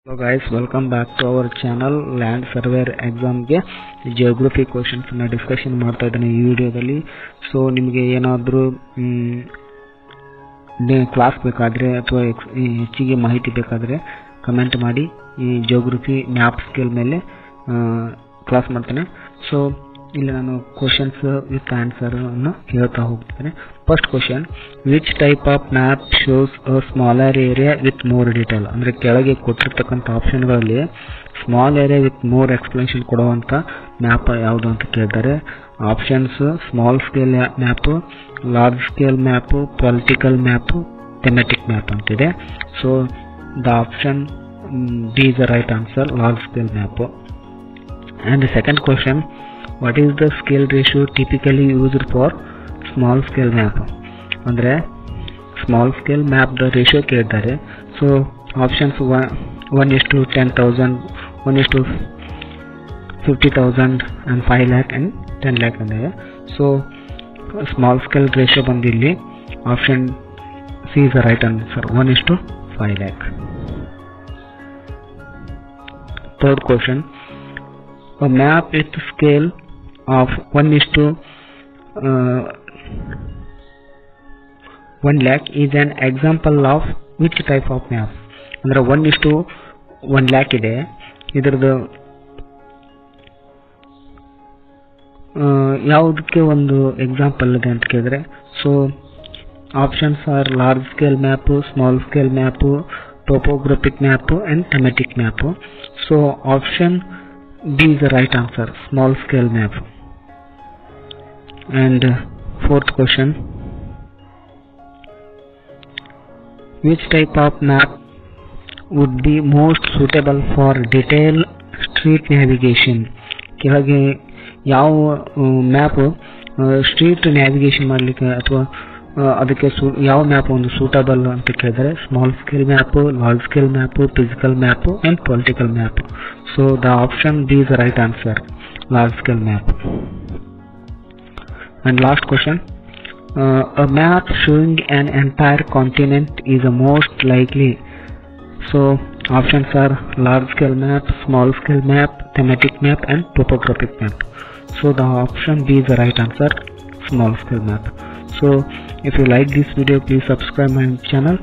Hello guys, welcome back to our channel. Land surveyor exam ಗೆ geography questions ನ discussion ಮಾಡ್ತಾ ಇದ್ದೀನಿ ಈ ವಿಡಿಯೋದಲ್ಲಿ. ಸೊ ನಿಮಗೆ ಏನಾದರೂ ಕ್ಲಾಸ್ ಬೇಕಾದ್ರೆ ಅಥವಾ ಹೆಚ್ಚಿಗೆ ಮಾಹಿತಿ ಬೇಕಾದ್ರೆ ಕಮೆಂಟ್ ಮಾಡಿ. ಈ geography ಮ್ಯಾಪ್ ಸ್ಕೇಲ್ ಮೇಲೆ ಕ್ಲಾಸ್ ಮಾಡ್ತೇನೆ. ಸೊ ಇಲ್ಲಿ ನಾನು ಕ್ವೆಶ್ಚನ್ಸ್ ವಿತ್ ಆನ್ಸರ್ ಅನ್ನು ಹೇಳ್ತಾ ಹೋಗ್ತಿದ್ದೇನೆ. First question, which type of map shows a smaller area with more detail? ಅಂದರೆ ಕೆಳಗೆ ಕೊಟ್ಟಿರ್ತಕ್ಕಂಥ ಆಪ್ಷನ್ಗಳಲ್ಲಿ small area with more explanation ಕೊಡುವಂಥ ಮ್ಯಾಪ್ ಯಾವುದು ಅಂತ ಕೇಳಿದ್ದಾರೆ. Options small scale map, large scale map, political map, thematic map ಅಂತಿದೆ. So the option D is the right answer, large scale map. And the second question, what is the scale ratio typically used for small scale map? ಅಂದರೆ small scale map the ratio ಕೇಳಿದ್ದಾರೆ. So options 1:10,000, 1:50,000 and 5 lakh and 10 lakh ಅಂದಿದೆ. So small scale ratio ಬಂದಿಲ್ಲಿ option C is the right answer, 1:5 lakh. Third question, a map with scale of 1:1 lakh is an example of which type of map? ಅಂದರೆ 1:1 lakh ಇದೆ, ಇದರದ್ದು ಯಾವುದಕ್ಕೆ ಒಂದು example ಇದೆ ಅಂತ ಕೇಳಿದ್ರೆ, so options are large scale map, small scale map, topographic map and thematic map. So option D is the right answer, small scale map. And fourth question, which type of map would be most suitable for detailed street navigation? ಕೆಳಗೆ ಯಾವ map street navigation ಮಾಡಲಿಕ್ಕೆ ಅಥವಾ ಅದಕ್ಕೆ ಯಾವ map ಒಂದು suitable ಅಂತ ಕೇಳಿದರೆ, small scale map, large scale map, physical map and political map. So the option D is the right answer, large scale map. And last question, a map showing an entire continent is the most likely. So options are large scale map, small scale map, thematic map and topographic map. So the option B is the right answer, small scale map. So if you like this video, please subscribe my channel.